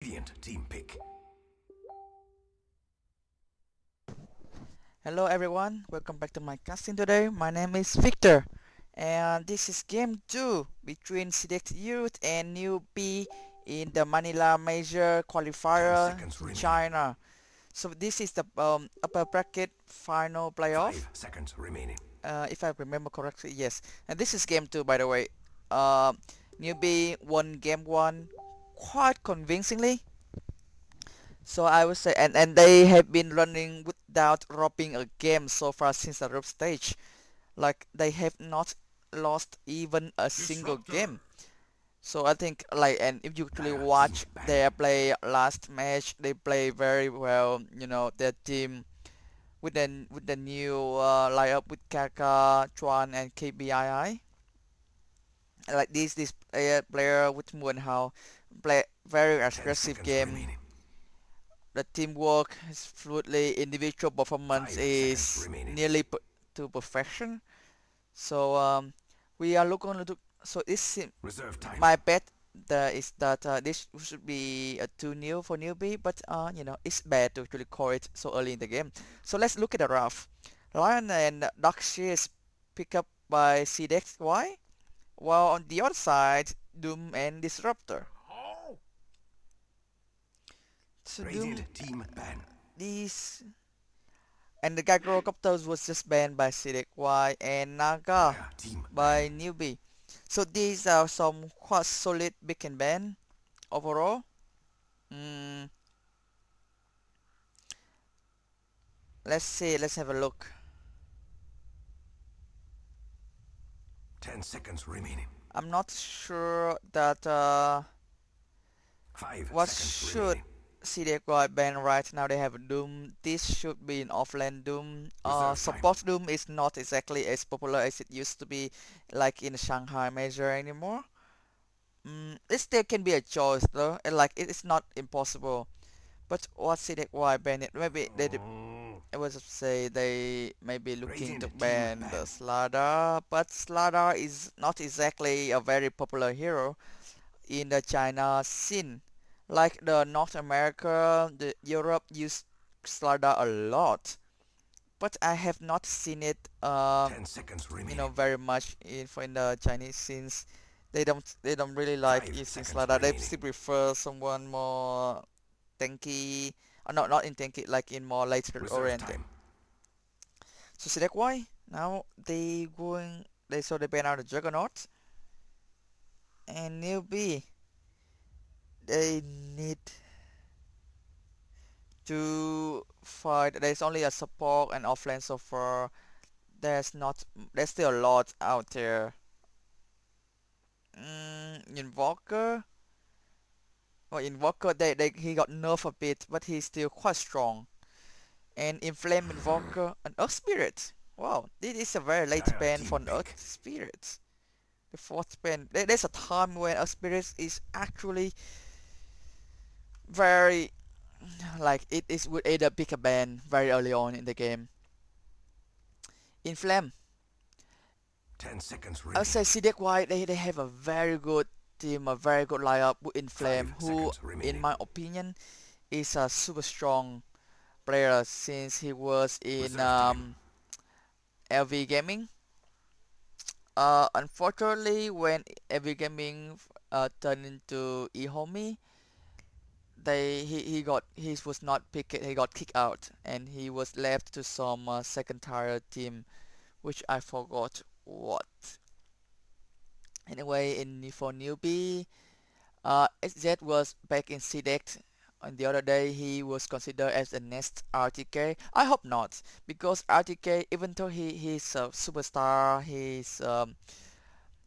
Radiant team pick. Hello everyone, welcome back to my casting today. My name is Victor and this is game 2 between CDEC.Y and NewB in the Manila major 10 qualifier seconds in remaining. China. So this is the upper bracket final playoff, 5 seconds remaining. if I remember correctly, yes. And this is game 2 by the way. Uh, NewB won game 1 quite convincingly. So I would say, and they have been running without dropping a game so far since the group stage. Like they have not lost even a single Disruptor. game. So I think like, and if you actually Dire team watch banned. their play last match, they play very well. You know their team with the new lineup with Kaka, Chuan, and KBII. Like this player with Muan play very 10 aggressive seconds game. remaining. The teamwork is fluidly, individual performance 5 seconds is remaining. nearly to perfection. So we are looking to. So this Reserve time. my bet is that this should be a 2-0 for newbie, but it's bad to actually call it so early in the game. So let's look at the rough. Lion and Darkshire is picked up by CDEC.Y, while on the other side, Doom and Disruptor. So Doom, Radiant team banned. these and the Gyrocopters was just banned by CDEC.Y and Naga Dire team banned. by newbie. So these are some quite solid beacon ban overall. Mm, let's see, let's have a look. 10 seconds remaining. I'm not sure that 5 what seconds should remaining. CDEC.Y ban right now. They have Doom. This should be an offline Doom. Reserve time. Support Doom is not exactly as popular as it used to be, like in Shanghai Major anymore. It still can be a choice though, and like it is not impossible. But what CDEC.Y ban it? Maybe they I was to say they may be looking to Radiant team ban the banned. Slardar, but Slardar is not exactly a very popular hero in the China scene. Like the North America, the Europe use Slardar a lot, but I have not seen it 10 seconds remaining. very much in the Chinese scenes. They don't really like 5 using seconds Slardar. They remaining. still prefer someone more tanky, not in tanky, like in more later Reserve oriented. time. So select Y. Now they ban out the Juggernaut and newbie. They need to fight. There's only a support and offlane so far. There's not. There's still a lot out there. Invoker. Well, Invoker, he got nerfed a bit, but he's still quite strong. And Inflame Invoker, an Earth Spirit. Wow, this is a very late Dire ban for team an Earth pick. Spirit. The fourth ban. There's a time when Earth Spirit is actually very like it is would either pick a ban very early on in the game. Inflame. 10 seconds I'll say remaining. CDEC.Y they have a very good team, a very good lineup with 5 Inflame, who seconds in remaining. my opinion is a super strong player since he was in Reserve time. LV Gaming. Unfortunately, when LV Gaming turned into eHomie, he was not picked. He got kicked out, and he was left to some second tier team, which I forgot what. Anyway, in for newbie, SZ was back in CDEC. On the other day, he was considered as the next RTK. I hope not, because RTK, even though he's a superstar, he's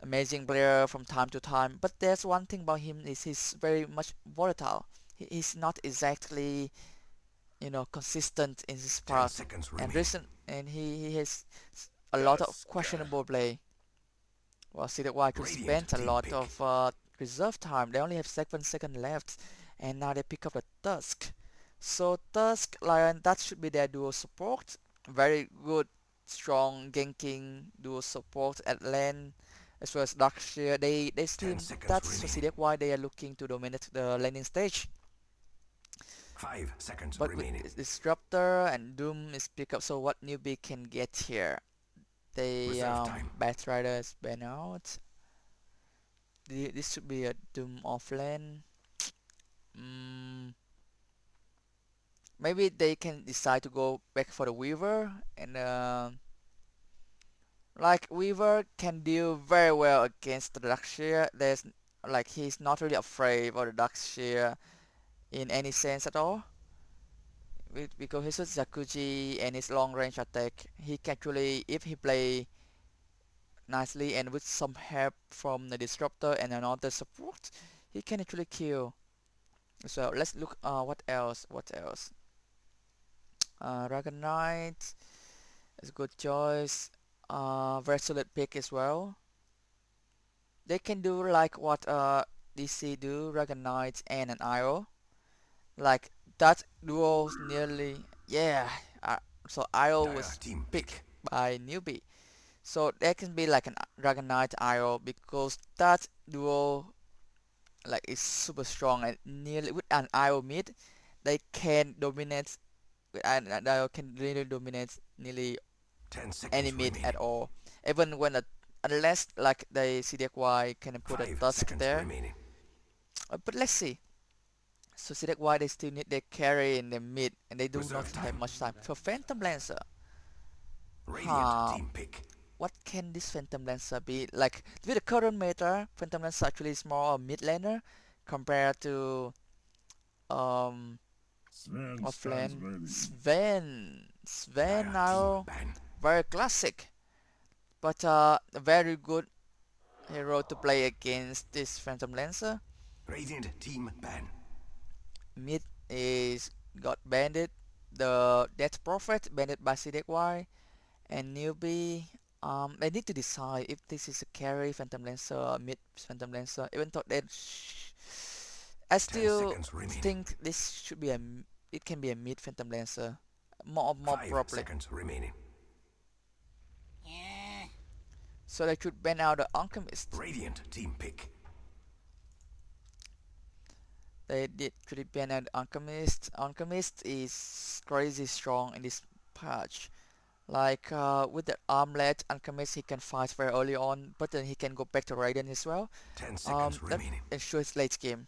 amazing player from time to time. But there's one thing about him is he's very much volatile. He's not exactly consistent in his 10 path, seconds and remaining. recent and he has a lot of Duster. questionable play. Well, CDY could Radiant spend a team lot pick. of reserve time. They only have 7 seconds left, and now they pick up the Tusk. So Tusk, Lion, that should be their dual support. Very good, strong ganking dual support at lane, as well as Darkshire. They 10 seem seconds that's remaining. so why they are looking to dominate the laning stage. 5 seconds But with remaining. Disruptor and Doom is pick up, so what newbie can get here? They Reserve time. Bat Rider is ban out. This should be a Doom offlane. Mm, maybe they can decide to go back for the Weaver, and like Weaver can deal very well against the Darkshire. There's like he's not really afraid of the Darkshire in any sense at all. Because his Zakuji and his long range attack, he can actually, if he play nicely and with some help from the Disruptor and another support, he can actually kill. So let's look. What else? What else? Dragon Knight is a good choice. Very solid pick as well. They can do like what DC do, Dragon Knight and an IO. Like that duos nearly, yeah. So IO Dire was team picked pick. by newbie. So there can be like an Dragon Knight IO because that duo like is super strong and nearly with an IO mid, they can dominate and IO can really dominate nearly 10 any seconds mid at remaining. all. Even when unless like the CDEC.Y can put a Five Tusk seconds there. remaining. But let's see. So CDEC.Y they still need their carry in the mid and they do not Reserve have time. much time. So Phantom Lancer. Radiant Huh. team pick. What can this Phantom Lancer be? Like with the current meta, Phantom Lancer actually is more a mid laner compared to um Sven stands offlane. ready. Sven Dire team now ban. very classic, but a very good hero to play against this Phantom Lancer. Radiant team ban. Mid is got banded. The Death Prophet banded by CDEC.Y and newbie. I need to decide if this is a carry Phantom Lancer or mid Phantom Lancer. Even though that, I 10 still seconds remaining. think this should be it can be a mid Phantom Lancer, more Five probably. seconds remaining. So they should ban out the Alchemist. Radiant team pick. They did should ban out the Alchemist. Alchemist is crazy strong in this patch. Like with the armlet Alchemist, he can fight very early on, but then he can go back to Raiden as well. 10 seconds That remaining. ensures late game.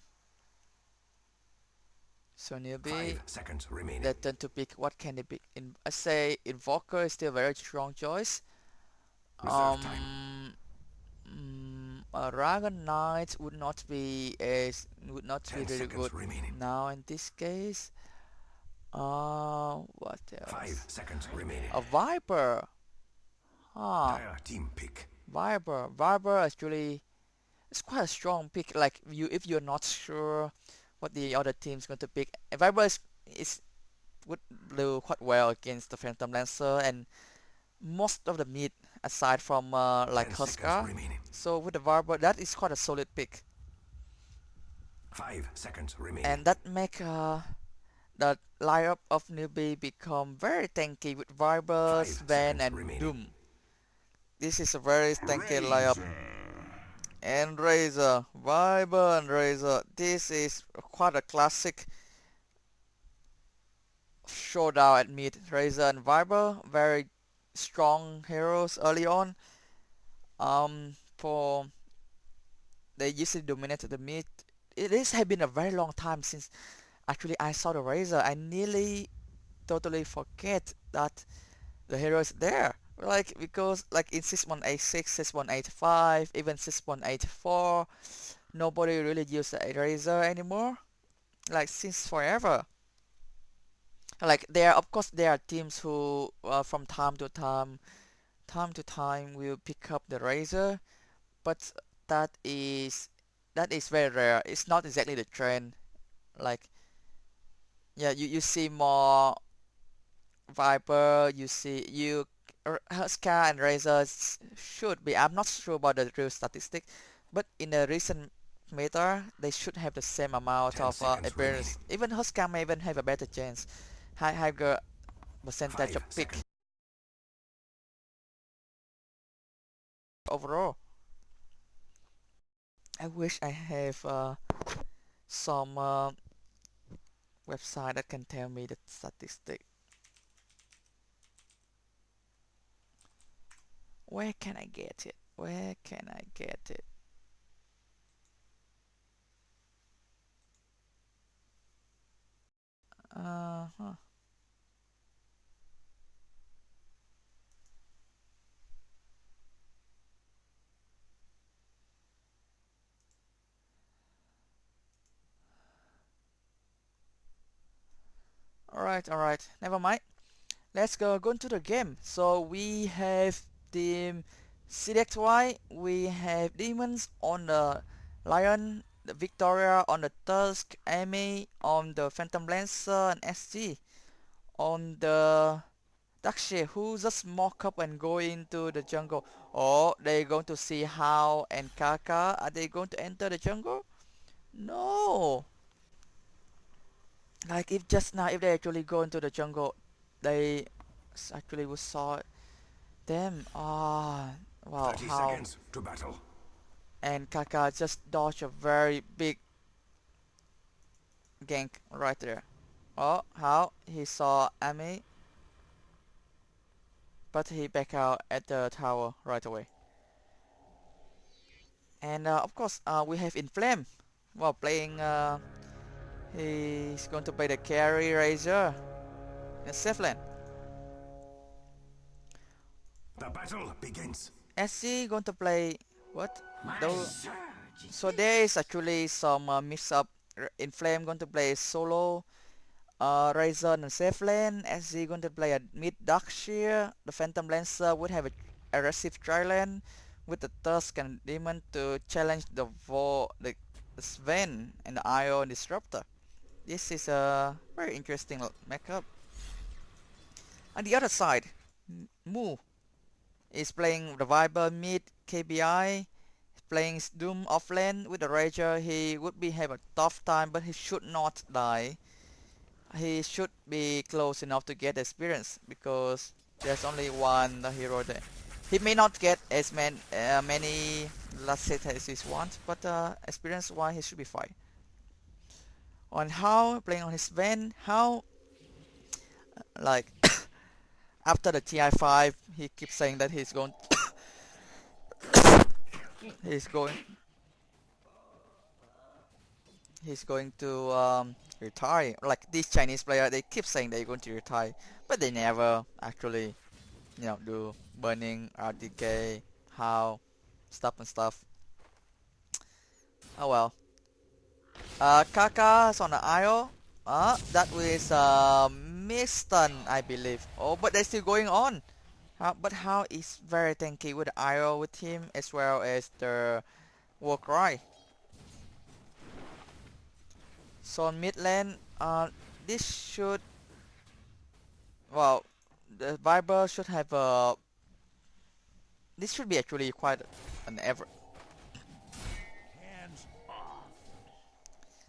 So newbie, 5 seconds remaining. they tend to pick what can they pick. I say Invoker is still a very strong choice. Reserve time. A Dragon Knight would not be really 10 seconds good remaining. now in this case. What 5 else? seconds remaining. A Viper. Huh. Dire team pick. Viper actually it's quite a strong pick. Like if you're not sure what the other team's going to pick, Viper is would do quite well against the Phantom Lancer and most of the mid aside from like 10 seconds Huskar. remaining. So with the Viper, that is quite a solid pick, 5 seconds remaining. and that make the lineup of newbie become very tanky with Viper, 5 Sven, seconds and remaining. Doom. This is a very tanky lineup. Razor. And Razor, Viper and Razor. This is quite a classic showdown at mid. Razor and Viper, very strong heroes early on. For they usually dominated the mid. It is have been a very long time since actually I saw the Razor. I nearly totally forget that the hero is there. Like because like in 6186, 6185, even 6184, nobody really uses the Razor anymore. Like since forever. Like of course there are teams who from time to time will pick up the Razor, but that is that is very rare. It's not exactly the trend. Like yeah, you see more Viper, you see Huskar and Razor should be. I'm not sure about the real statistic, but in the recent meta, they should have the same amount 10 of seconds remaining. appearance. Even Huskar may even have a better chance, higher percentage 5 of pick seconds. overall. I wish I have some website that can tell me the statistic. Where can I get it? Where can I get it? Uh-huh. Alright, never mind. Let's go into the game. So we have team CDEC.Y, we have Demons on the Lion, the Victoria on the Tusk, Amy on the Phantom Lancer, and SG on the Dakshi, who just mock up and go into the jungle. Oh, they're going to see how and Kaka. Are they going to enter the jungle? No. Like if just now, if they actually go into the jungle, they actually would saw them. Ah, wow, 30 how. seconds to battle. And Kaka just dodged a very big gank right there. Oh, how he saw Amy, but he back out at the tower right away. And of course, we have Inflame. Well, playing. He's going to play the carry Razor in safe lane. The battle begins. SC going to play what? Though, so there is actually some mix up. Inflame going to play solo. Razor in safe lane. SC going to play a mid Darkshire. The Phantom Lancer would have a aggressive tri lane with the Tusk and Demon to challenge the Sven and the Ion Disruptor. This is a very interesting matchup. On the other side, Mu is playing the Viper mid KBI, playing Doom offlane with the Rager. He would be have a tough time, but he should not die. He should be close enough to get experience because there's only one hero there. He may not get as many last hit as he wants, but experience wise he should be fine. On how playing on his Sven, how like after the TI5 he keeps saying that he's going he's going he's going to retire. Like these Chinese player, they keep saying they're going to retire, but they never actually, do burning RTK, how, stuff and stuff. Oh well. Kaka is on the IO. That was Miston, I believe. Oh, but they're still going on. But how is very tanky with the IO with him as well as the Warcry. So on mid lane, this should, well, the Viper should have a, this should be actually quite an ever,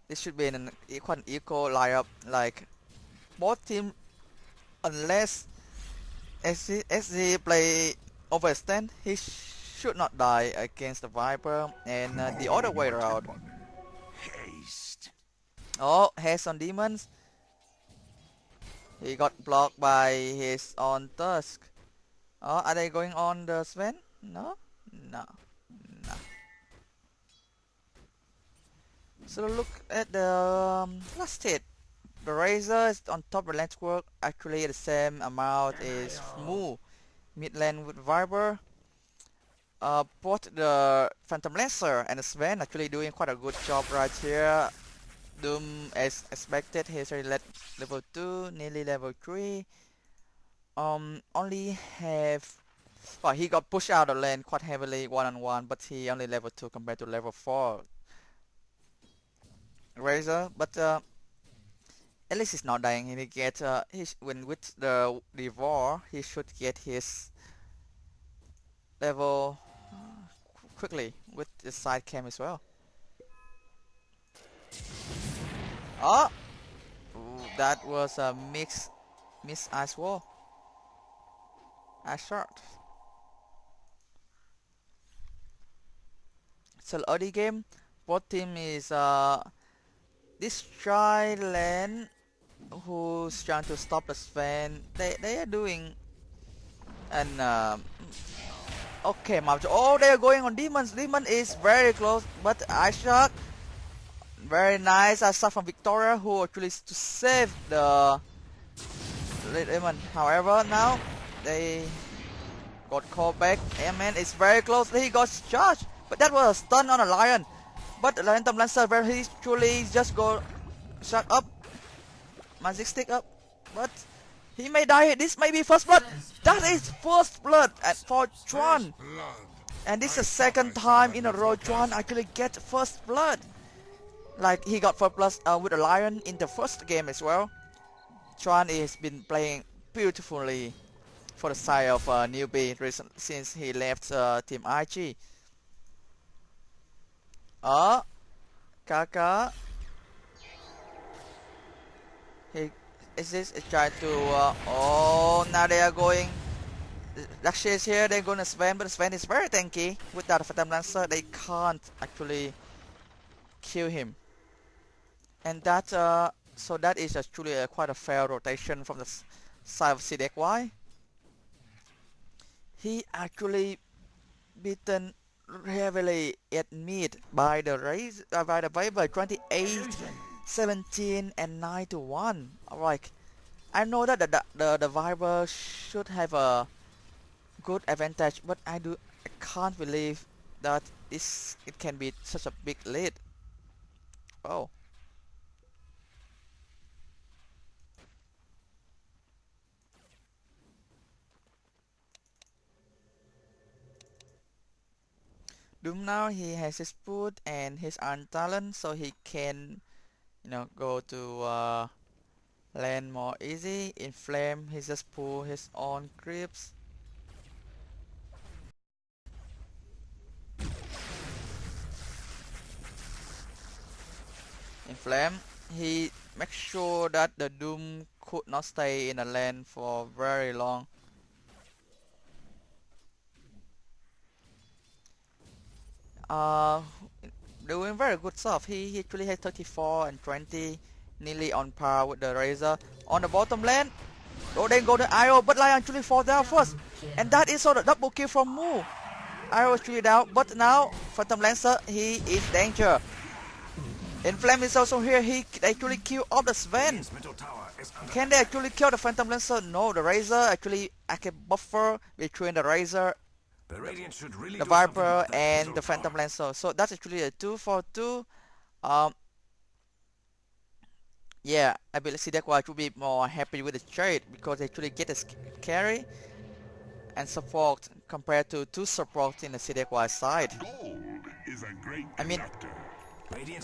this should be an quite an equal lineup, like both team, unless SC play overextend, he should not die against the Viper, and the other way around. Haste. Oh, haste on demons. He got blocked by his own Tusk. Oh, are they going on the Sven? No? No. No. So look at the last hit. The Razor is on top of the network. Actually the same amount is Mu. Mid lane with Viper. Both the Phantom Lancer and the Sven actually doing quite a good job right here. Doom as expected, he's already level 2, nearly level 3. Only have, well, he got pushed out of lane quite heavily one-on-one, but he only level 2 compared to level 4 Razor. But at least he's not dying. He get when with the Devour, he should get his level quickly with the side cam as well. Oh, ooh, that was a miss ice wall. Ice shot. So early game, both team is this tri lane who's trying to stop the Sven. They are doing and okay, Mount. Oh, they are going on demons. Demon is very close, but Ishak, very nice. Ishak from Victoria, who actually to save the demon. However, now they got called back. Amen is very close. He got charged, but that was a stun on a lion. But the Phantom Lancer very truly just go shut up, magic stick up, but he may die. This may be first blood. That is first blood for Chuan. And this is the second time in a row Chuan actually get first blood. Like he got first blood with a lion in the first game as well. Chuan has been playing beautifully for the side of NewB since he left Team IG. Kaka. He is trying to oh, now they are going. Lakshya is here, they're gonna Sven, but Sven is very tanky. With that Phantom Lancer, they can't actually kill him. And that so that is actually quite a fair rotation from the side of CDEC.Y. He actually beaten heavily at mid by the Viper 28, 17 and 9 to 1. Alright. I know that the Viper should have a good advantage, but I can't believe that it can be such a big lead. Oh. Doom now he has his food and his iron talent, so he can go to land more easy. In flame he just pull his own creeps. In flame he makes sure that the Doom could not stay in the lane for very long. Doing very good stuff. He actually had 34 and 20, nearly on par with the Razor. On the bottom lane, then go to Io, but Lion actually fall down first. And that is sort of double kill from Moo. Io actually down, but now Phantom Lancer, he is danger. Inflame is also here, he actually kill off the Sven. Can they actually kill the Phantom Lancer? No, the Razor actually I can buffer between the Razor, the Viper and the Phantom Lancer. So that's actually a 2-for-2. Yeah, I believe CDEC.Y should be more happy with the trade because they actually get a carry and support compared to 2 support in the CDEC.Y side. I mean,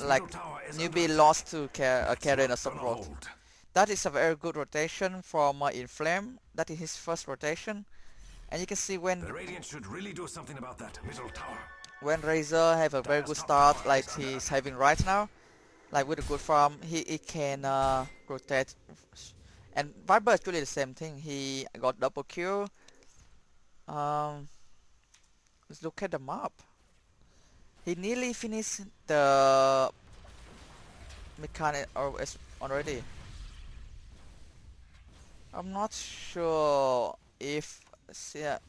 like NewB lost to carry and a support. That is a very good rotation from Inflame. That is his first rotation. And you can see when the Radiant should really do something about that middle tower. When Razor have a very good start like he's having right now, like with a good farm, he can rotate. And Viper actually the same thing. He got double kill. Let's look at the map. He nearly finished the mechanic already. I'm not sure if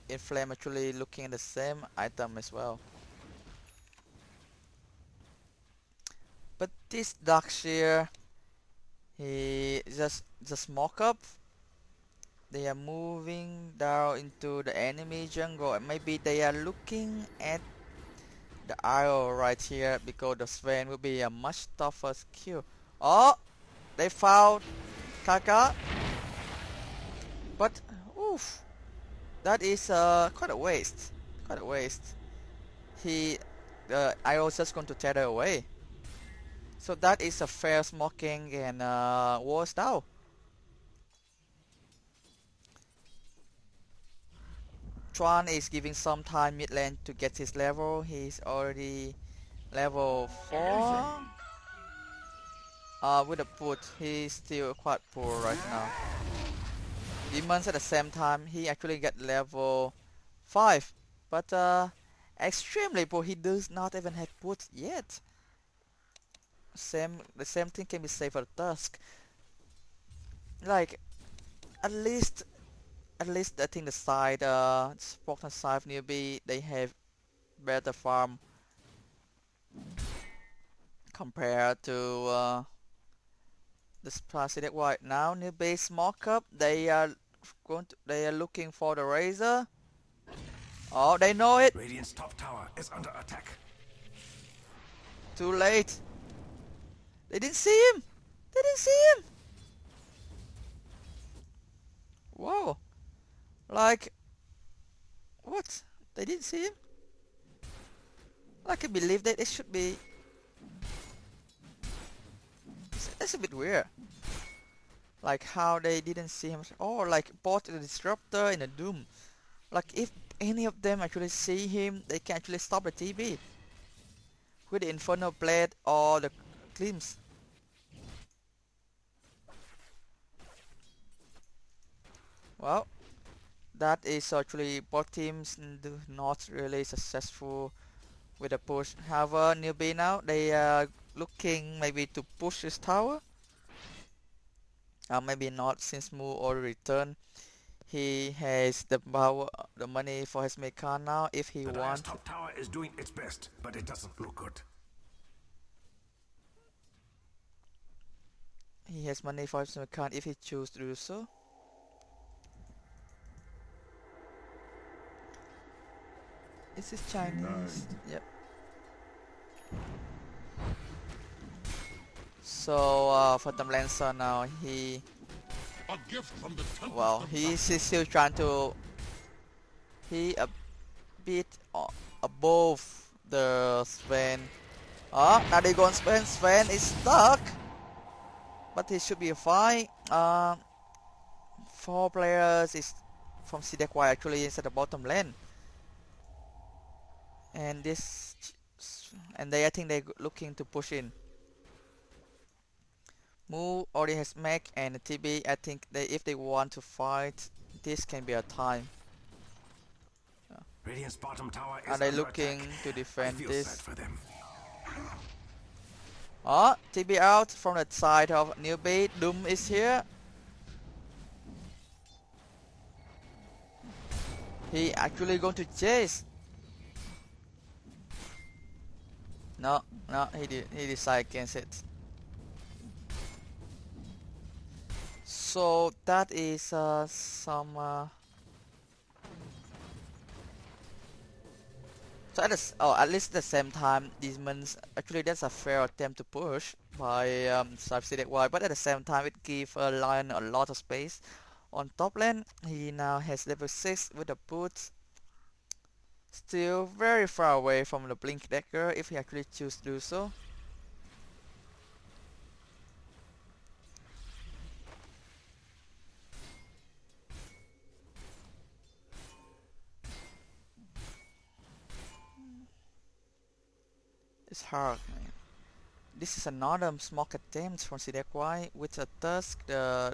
Inflame actually looking at the same item as well. But this Darkseer, he just mock up. They are moving down into the enemy jungle, and maybe they are looking at the IO right here because the Sven will be a much tougher kill. Oh, they found Kaka, but oof, that is quite a waste. Quite a waste. The IO is just going to tether away. So that is a fair smoking and walls down. Tron is giving some time mid lane to get his level. He's already level 4. With a put, he's still quite poor right now. Demons at the same time, he actually get level 5. But extremely poor, he does not even have put yet. The same thing can be said for Tusk. like at least I think the side Spartan side of NewB, they have better farm compared to the CDEC.Y. Now NewB smoke up, they are looking for the Razor. Oh, they know it. Radiant's top tower is under attack. Too late. They didn't see him. They didn't see him. Whoa. Like, what? They didn't see him? I can believe that it should be. That's a bit weird. Like how they didn't see him. Or like both the Disruptor and the Doom. Like if any of them actually see him, they can actually stop the TB. With the Inferno Blade or the Glimpse. Well, that is actually both teams do not really successful with the push. However, NewB now, they are looking maybe to push this tower. Maybe not since Mu already returned. He has the power, the money for his mecha now if he wants. The top tower is doing its best, but it doesn't look good. He has money for his mecha if he chooses to do so. Is this Chinese? Yep. So Phantom Lancer now he he's still trying to a bit above the Sven. Oh, now they go on Sven. Sven is stuck, but he should be fine. 4 players is from CDEC.Y actually is at the bottom lane, and I think they're looking to push in. Mu already has mech and TB. I think if they want to fight, this can be a time. Radiant's bottom tower is Are they under looking attack. to defend I feel this? sad for them. Oh, TB out from the side of NewB. Doom is here. He actually going to chase. No, he decided against it. So that is some. So at least at the same time, Demons actually that's a fair attempt to push by CDEC.Y, but at the same time it gives Lion a lot of space. On top lane, he now has level 6 with the boots. Still very far away from the Blink Dagger if he actually chooses to do so. It's hard, man. This is another smoke attempt from CDEC.Y with a Tusk, the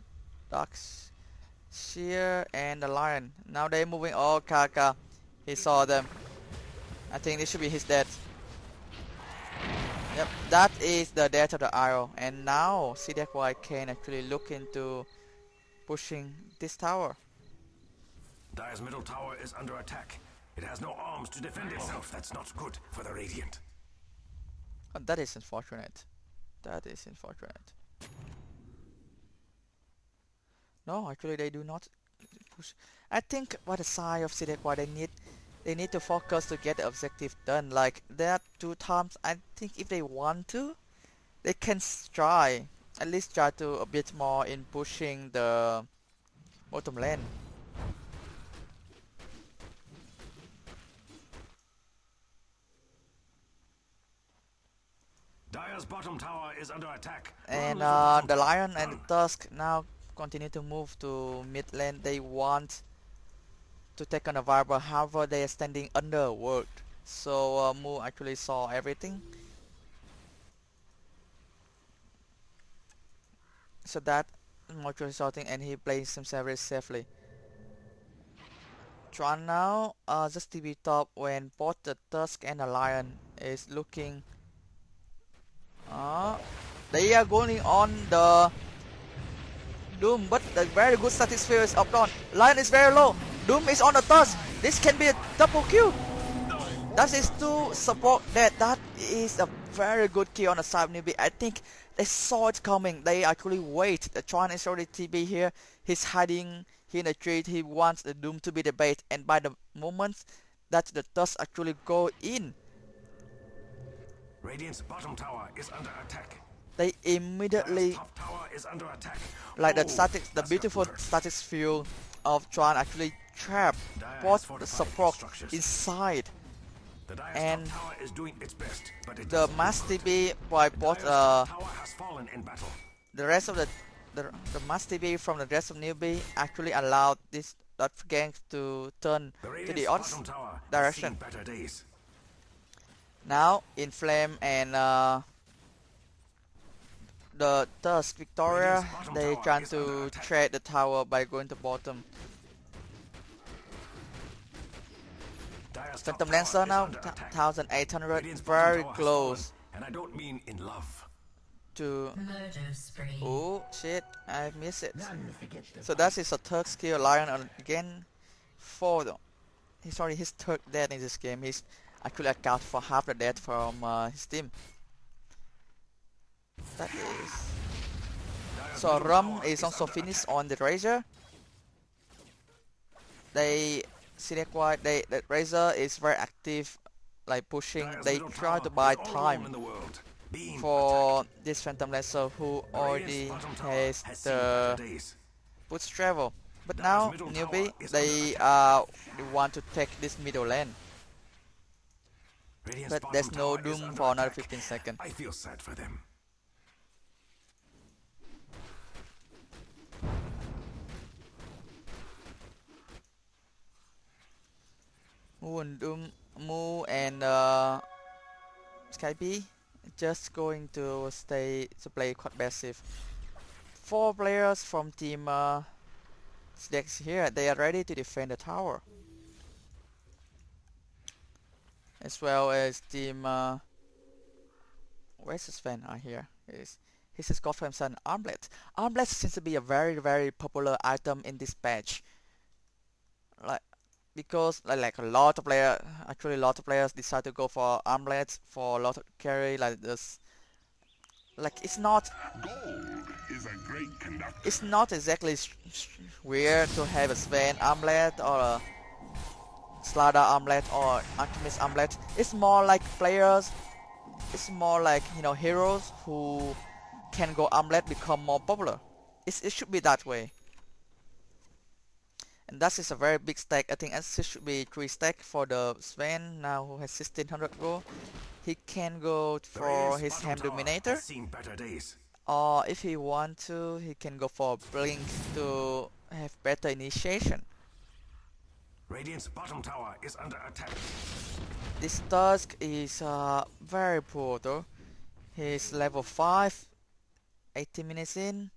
Dark Shear and the Lion. Now they're moving. Oh, Kaka. He saw them. I think this should be his death. Yep, that is the death of the arrow. And now CDEC.Y can actually look into pushing this tower. Dire's middle tower is under attack. It has no arms to defend itself. That's not good for the Radiant. Oh, that is unfortunate. That is unfortunate. No, actually they do not push. I think by the side of CDEC.Y they need to focus to get the objective done. Like there are 2 times I think if they want to, they can try. At least try to a bit more in pushing the bottom lane. Dire's bottom tower is under attack. And the Lion and the Tusk now continue to move to mid lane. They want to take on the Viper, however they are standing under ward. So Mu actually saw everything. So that mutual shouting and he plays himself very safely. Tron now just TB top when both the Tusk and the Lion is looking. They are going on the Doom, but the very good static sphere is up on. Lion is very low. Doom is on the tusk. This can be a double kill. That is to support that. That is a very good kill on the side of NewB. I think they saw it coming. They actually wait. The Tron is already TB here. He's hiding here in the tree. He wants the Doom to be the bait. And by the moment that the tusk actually go in, Radiant's bottom tower is under attack. they immediately, Top tower is under attack. like the That's beautiful got worse. static field of Tron actually trap both the support inside. The Dire's and top tower is doing its best, but it the doesn't mass look good. TB by both Dire's top tower has fallen in battle. the rest of the mass TB from the rest of NewB actually allowed this that gang to turn The to Radiant's the other bottom tower has direction. seen better days. Now in Flame and the Tusk Victoria, Radiant's bottom they tower trying is under to attack. trade the tower by going to bottom. Dire's top Phantom tower Lancer is now under attack. 1800, Radiant's bottom very tower has close fallen, and I don't mean in love. to. Murder spree. Oh shit, I missed it. None forget the So that is a third skill Lion again for the. He's already his third death in this game. He's actually account for half the death from his team. That is. So Rum is also finished on the Razor. They CDEC.Y, the Razor is very active, like pushing. Dire's They middle try tower to buy is all alone time in the world, being for attacked. this Phantom Lancer who The already Radiant's bottom tower has has seen better the days. boots travel. But Dire's now middle NewB, tower is they under they want to take this middle lane. Radiant's But bottom there's no tower is Doom under for another attack. 15 seconds. I feel sad for them. Mu and Skype just going to stay to play quite passive. 4 players from team CDEC here. They are ready to defend the tower, as well as team. Where's his fan? Here. He's got for himself an armlet. Armlet seems to be a very popular item in this patch. Like, because like a lot of players decide to go for armlets for a lot of carry like this. Like it's not exactly weird to have a Sven armlet or a Slardar armlet or Artemis armlet. It's more like players. It's more like, you know, heroes who can go armlet become more popular. It should be that way. And that is a very big stack. I think it should be 3 stack for the Sven now who has 1600 gold. He can go The for Radiant's his bottom Ham tower Dominator, has seen better days. or if he want to, he can go for Blink to have better initiation. Radiant's bottom tower is under attack. This Tusk is very poor though. He's level 5, 80 minutes in,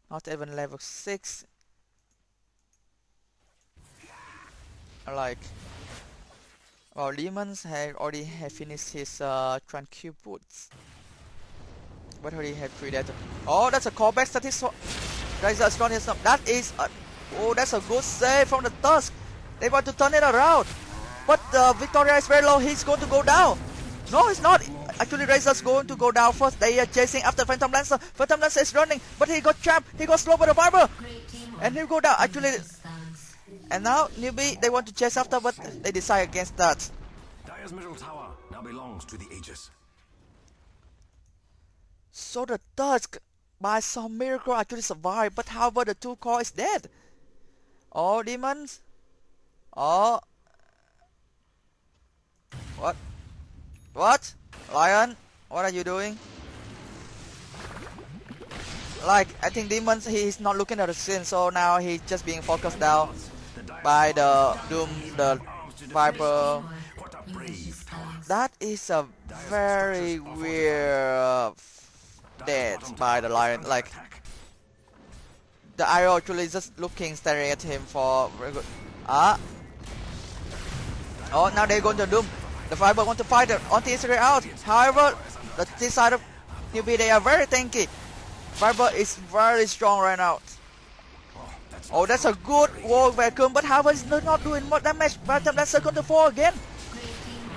not even level 6. Like, well, Demons already have finished his Tranquil Boots, but already have 3 data. Oh, that's a callback statistic. That is oh, that's a good save from the Tusk. They want to turn it around, but Victoria is very low. He's going to go down. No, he's not. Actually, Razor's going to go down first. They are chasing after Phantom Lancer. Phantom Lancer is running, but he got trapped. He got slowed by the Barber, and he'll go down. Actually, and now NewB, they want to chase after, but they decide against that. Dire's middle tower now belongs to the Aegis. So the Tusk, by some miracle, actually survived. But however, the 2 core is dead. Oh, Demons. Oh. What? What? Lion? What are you doing? Like, I think Demons, he's not looking at the scene, so now he's just being focused down by the Doom, the Viper. What a brave tower. That is a very weird death by the Lion. Like, the arrow actually just looking, staring at him for very good. Oh, now they're going to Doom. The Viper want to fight it. On the Israel out. However, the this side of NewB, they are very tanky. Viper is very strong right now. Oh, that's a good wall vacuum, but Harvard is not doing much damage. Phantom Lancer going to fall again.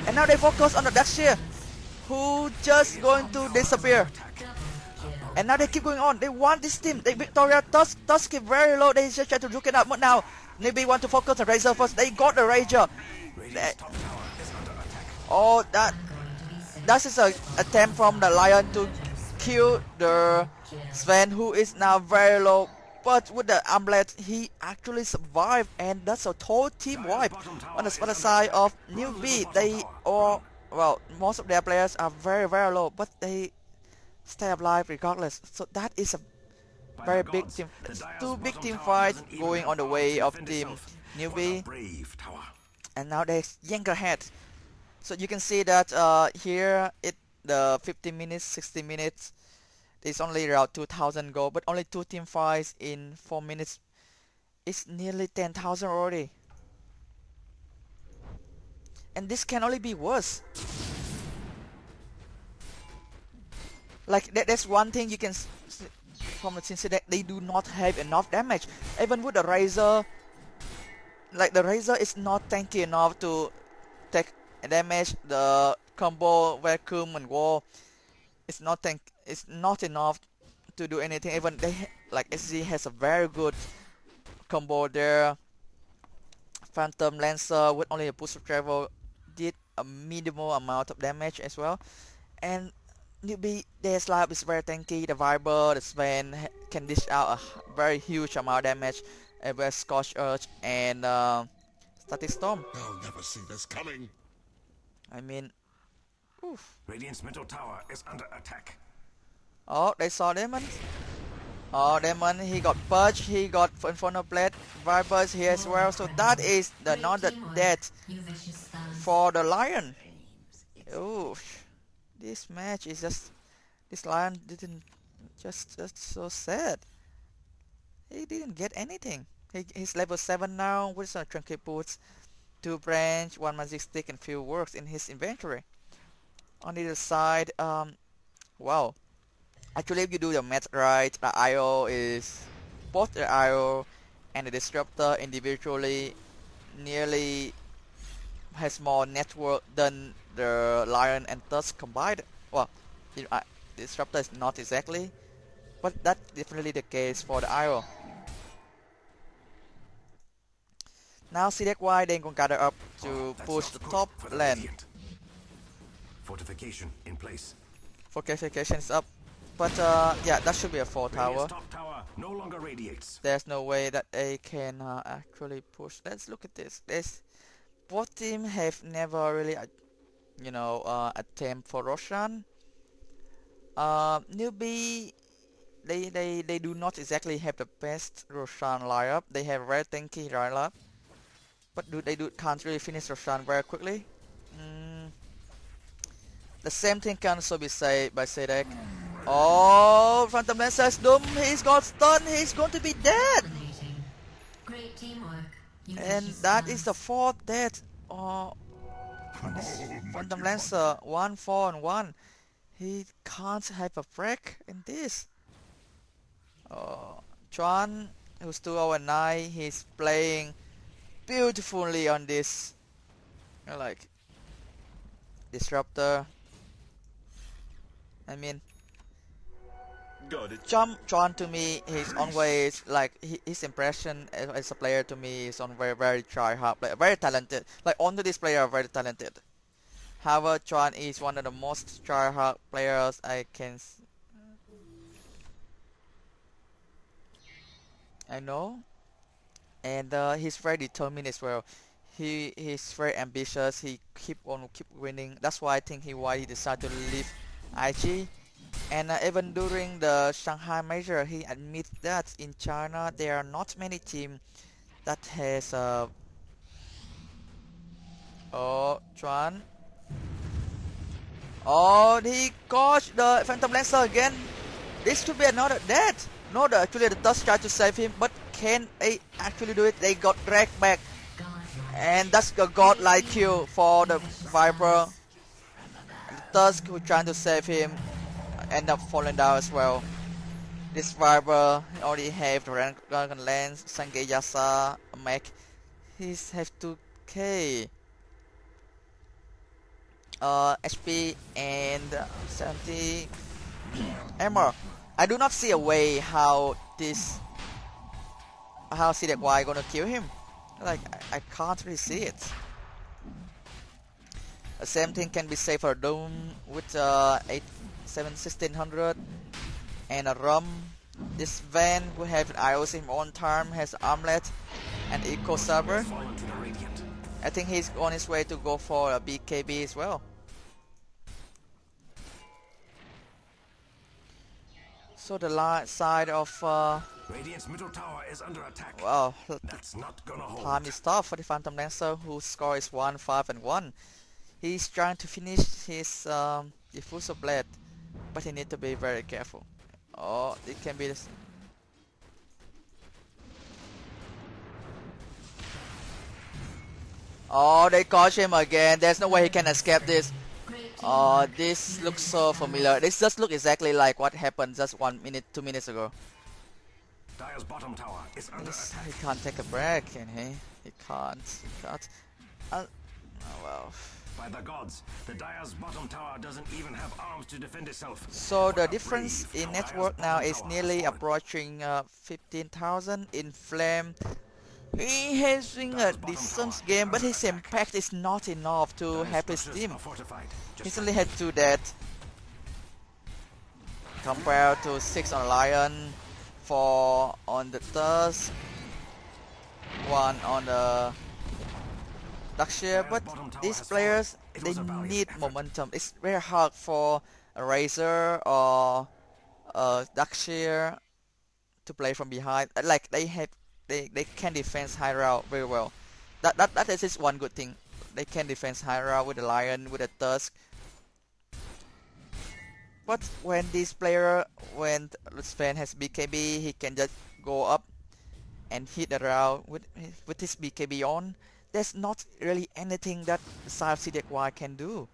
And now they focus on the Darkseer, who just going to disappear. And now they keep going on. They want this team. They Victoria Tusk keep very low. They just try to look it up. But now NewB want to focus on Razor first. They got the Rager. Oh, that is a attempt from the Lion to kill the Sven, who is now very low. But with the amulet, he actually survived, and that's a total team wipe. On the side of NewB, they well, most of their players are very low, but they stay alive regardless. So that is a very big team. Two big team fights going on the way of team NewB, and now they yank ahead. So you can see that here the 15 minutes, 60 minutes. It's only around 2,000 gold, but only 2 team fights in 4 minutes. It's nearly 10,000 already. And this can only be worse. Like, that's one thing you can from the CDEC, they do not have enough damage. Even with the Razor, like the Razor is not tanky enough to take damage. The combo, vacuum and wall, it's not enough to do anything. Even like SG has a very good combo there. Phantom Lancer with only a boost of travel did a minimal amount of damage as well. And NewB, their slab is very tanky. The Viper, the Sven can dish out a very huge amount of damage with Scorch Earth and Static Storm. I'll never see this coming. I mean, oof. Radiant's middle tower is under attack. Oh, they saw Demon. Oh, Demon, he got Purge, he got Infernal Blade, Vipers here as well. So that is another death for the Lion. Oof. This match is just, this Lion didn't, just so sad. He didn't get anything. He's level 7 now with some Trinket Boots, 2 branch, 1 magic stick and few works in his inventory. On the other side, wow. Actually, if you do the math right, the IO is both the IO and the Disruptor individually nearly has more network than the Lion and Tusk combined. Well, Disruptor is not exactly, but that's definitely the case for the IO. Now CDEC.Y then gonna gather up to push the top lane. Fortification in place. Fortification is up. But yeah, that should be a 4 tower. Top tower no longer radiates. There's no way that they can actually push. Let's look at this. Both teams have never really, attempt for Roshan. NewB, they do not exactly have the best Roshan lineup. They have very tanky lineup, but can't really finish Roshan very quickly. The same thing can also be said by CDEC. Oh, Phantom Lancer's doomed. He's got stunned. He's going to be dead. Great teamwork. And that is the 4th death. Oh, Phantom Lancer 1, 4 and 1. He can't have a break in this. Chuan, who's 209, he's playing beautifully on this. Like Disruptor. I mean, Chuan to me, he's always like his impression as a player to me is on very try hard, like very talented. Like onto this player are very talented. However, Chuan is one of the most try hard players I know, and he's very determined as well. He's very ambitious. He keep winning. That's why I think why he decided to leave IG. And even during the Shanghai Major, he admits that in China there are not many teams that has Chuan. Oh, he caught the Phantom Lancer again. This should be another death. No, actually the Tusk tried to save him, but can they actually do it? They got dragged back. And that's a godlike kill for the Viper. And the Tusk who trying to save him end up falling down as well. This rival already have Dragon Lance, Sangeyasa, Mech. He's have 2k HP and 70 armor. I do not see a way how CDEC.Y gonna kill him. Like I can't really see it. The same thing can be said for Doom with 1600 and a Rum. This Van will have an IOC on time, has armlet and eco saber. Fallen to the Radiant. I think he's on his way to go for a BKB as well. So the side of Radiant's middle tower is under attack. wow, That's not gonna hold. time is tough for the Phantom Lancer, whose score is 1-5-1. He's trying to finish his Diffuser Blade, but he needs to be very careful. Oh, it can be this. Oh, they caught him again. There's no way he can escape this. Great Oh, teamwork. this looks so familiar. This just looks exactly like what happened just 1 minute, 2 minutes ago. Dire's bottom tower is under attack. He can't take a break, can he? He can't. He can't. Oh well. By the gods, the Dire's bottom tower doesn't even have arms to defend itself. So the What a difference brave in Dire's network now bottom is tower nearly has fallen. approaching 15,000 in Flame. He has been a Dire's bottom decent tower is game, but under his attack. impact is not enough to Dire's have his structures team. are fortified, just He's like only had 2 dead compared to 6 on Lion, 4 on the Tusk, 1 on the Darkshire. But these players, they need momentum. It's very hard for a Razor or a Darkshire to play from behind. Like they can defend high route very well. That is one good thing. They can defend high route with the Lion, with the Tusk. But when this player, when Sven has BKB, he can just go up and hit the route with his BKB on. There's not really anything that the side of CDEC.Y can do.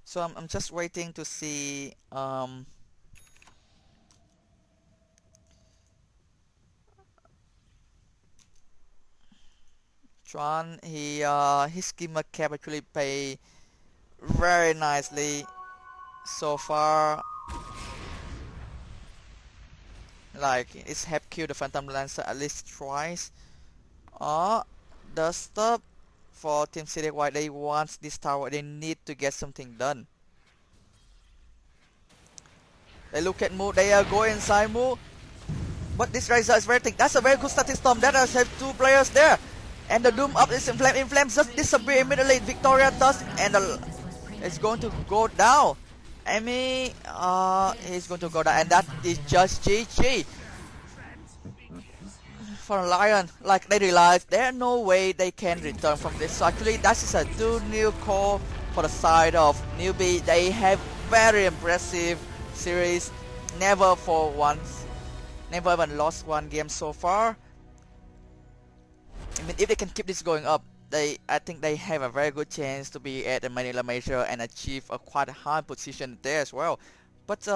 So I'm just waiting to see Chuan. His skimmer cap actually pay very nicely so far. Like it's have killed the Phantom Lancer at least twice. The stop for Team CDEC.Y, they want this tower, they need to get something done. They look at Mu, they go inside Mu. But this Razor is very thick. That's a very good static storm. That does have 2 players there. And the Doom up is in flame. In flame just disappear immediately. Victoria Tusk and it's going to go down. Amy is going to go down, and that is just GG for Lion. Like they realize there's no way they can return from this. So actually that is a 2-new call for the side of NewB. They have very impressive series. Never even lost 1 game so far. I mean, if they can keep this going up, I think they have a very good chance to be at the Manila Major and achieve a quite high position there as well. But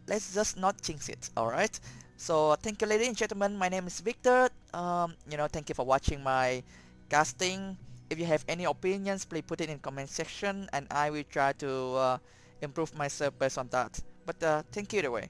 let's just not jinx it, alright? So thank you, ladies and gentlemen. My name is Victor. Thank you for watching my casting. If you have any opinions, please put it in comment section, and I will try to improve myself based on that. But thank you either way.